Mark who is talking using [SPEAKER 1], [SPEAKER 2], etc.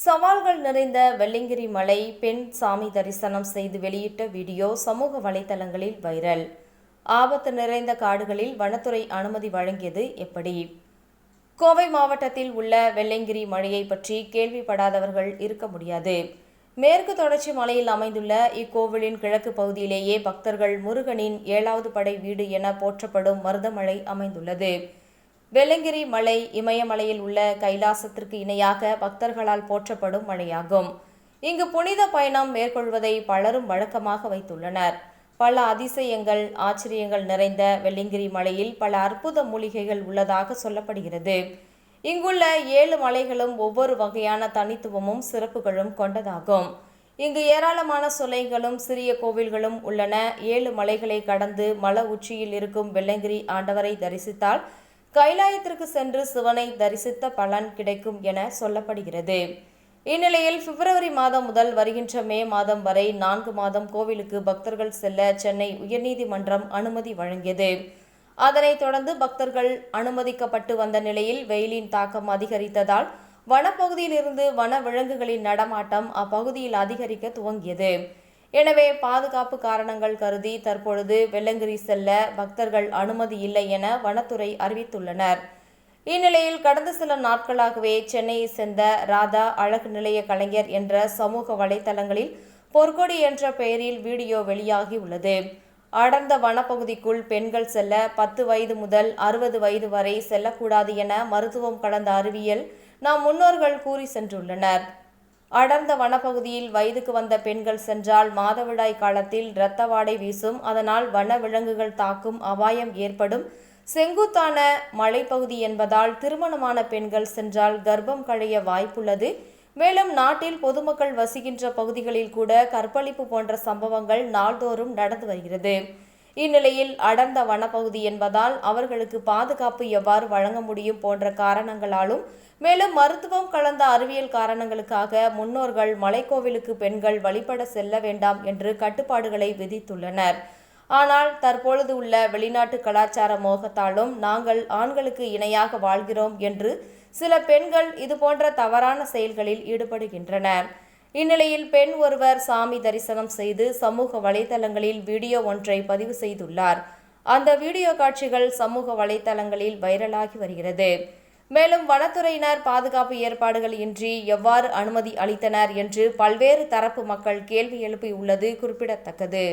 [SPEAKER 1] சவால்கள் நிறைந்த வெள்ளியங்கிரி மலை பெண் சாமி தரிசனம் செய்து வெளியிட்ட வீடியோ சமூக வலைதளங்களில் வைரல். ஆபத்து நிறைந்த காடுகளில் வனத்துறை அனுமதி வழங்கியது எப்படி? கோவை மாவட்டத்தில் உள்ள வெள்ளியங்கிரி மலையை பற்றி கேள்விப்படாதவர்கள் இருக்க முடியாது. மேற்கு தொடர்ச்சி மலையில் அமைந்துள்ள இக்கோவிலின் கிழக்கு பகுதியிலேயே பக்தர்கள் முருகனின் 7வது படை வீடு என போற்றப்படும் மருதமலை அமைந்துள்ளது. வெள்ளியங்கிரி மலை இமயமலையில் உள்ள கைலாசத்திற்கு இணையாக பக்தர்களால் போற்றப்படும் மலையாகும். இங்கு புனித பயணம் மேற்கொள்வதை பலரும் வழக்கமாக வைத்துள்ளனர். பல அதிசயங்கள், ஆச்சரியங்கள் நிறைந்த வெள்ளியங்கிரி மலையில் பல அற்புத மூலிகைகள் உள்ளதாக சொல்லப்படுகிறது. இங்குள்ள 7 மலைகளும் ஒவ்வொரு வகையான தனித்துவமும் சிறப்புகளும் கொண்டதாகும். இங்கு ஏராளமான சொலைகளும் சிறிய கோவில்களும் உள்ளன. 7 மலைகளை கடந்து மலை உச்சியில் இருக்கும் வெள்ளியங்கிரி ஆண்டவரை தரிசித்தால் கைலாயத்திற்கு சென்று சிவனை தரிசித்த பலன் கிடைக்கும் என சொல்லப்படுகிறது. இந்நிலையில் பிப்ரவரி மாதம் முதல் வருகின்ற மே மாதம் வரை 4 மாதம் கோவிலுக்கு பக்தர்கள் செல்ல சென்னை உயர்நீதிமன்றம் அனுமதி வழங்கியது. அதனைத் தொடர்ந்து பக்தர்கள் அனுமதிக்கப்பட்டு வந்த நிலையில் வெயிலின் தாக்கம் அதிகரித்ததால் வனப்பகுதியில் இருந்து வன விலங்குகளின் நடமாட்டம் அப்பகுதியில் அதிகரிக்க துவங்கியது. எனவே பாதுகாப்பு காரணங்கள் கருதி தற்பொழுது வெள்ளியங்கிரி செல்ல பக்தர்கள் அனுமதி இல்லை என வனத்துறை அறிவித்துள்ளனர். இந்நிலையில் கடந்த சில நாட்களாகவே சென்னையை சேர்ந்த ராதா அழகு நிலைய கலைஞர் என்ற சமூக வலைதளங்களில் பொற்கொடி என்ற பெயரில் வீடியோ வெளியாகி உள்ளது. அடர்ந்த வனப்பகுதிக்குள் பெண்கள் செல்ல 10 வயது முதல் 60 வயது வரை செல்லக்கூடாது என மருத்துவம் கலந்த அறிவியல் நம் முன்னோர்கள் கூறி சென்றுள்ளனர். அடர்ந்த வனப்பகுதியில் வயதுக்கு வந்த பெண்கள் சென்றால் மாதவிடாய் காலத்தில் இரத்த வாடை வீசும். அதனால் வன விலங்குகள் தாக்கும் அபாயம் ஏற்படும். செங்குத்தான மலைப்பகுதி என்பதால் திருமணமான பெண்கள் சென்றால் கர்ப்பம் களைய வாய்ப்புள்ளது. மேலும் நாட்டில் பொதுமக்கள் வசிக்கின்ற பகுதிகளில் கூட கற்பழிப்பு போன்ற சம்பவங்கள் நாள்தோறும் நடந்து வருகிறது. இந்நிலையில் அடர்ந்த வனப்பகுதி என்பதால் அவர்களுக்கு பாதுகாப்பு எவ்வாறு வழங்க முடியும் போன்ற காரணங்களாலும் மேலும் மருத்துவம் கலந்த அறிவியல் காரணங்களுக்காக முன்னோர்கள் மலைக்கோவிலுக்கு பெண்கள் வழிபட செல்ல வேண்டாம் என்று கட்டுப்பாடுகளை விதித்துள்ளனர். ஆனால் தற்பொழுது உள்ள வெளிநாட்டு கலாச்சார மோகத்தாலும் நாங்கள் ஆண்களுக்கு இணையாக வாழ்கிறோம் என்று சில பெண்கள் இதுபோன்ற தவறான செயல்களில் ஈடுபடுகின்றனர். இந்நிலையில் பெண் ஒருவர் சாமி தரிசனம் செய்து சமூக வலைதளங்களில் வீடியோ ஒன்றை பதிவு செய்துள்ளார். அந்த வீடியோ காட்சிகள் சமூக வலைதளங்களில் வைரலாகி வருகிறது. மேலும் வனத்துறையினர் பாதுகாப்பு ஏற்பாடுகள் இன்றி எவ்வாறு அனுமதி அளித்தனர் என்று பல்வேறு தரப்பு மக்கள் கேள்வி எழுப்பியுள்ளது குறிப்பிடத்தக்கது.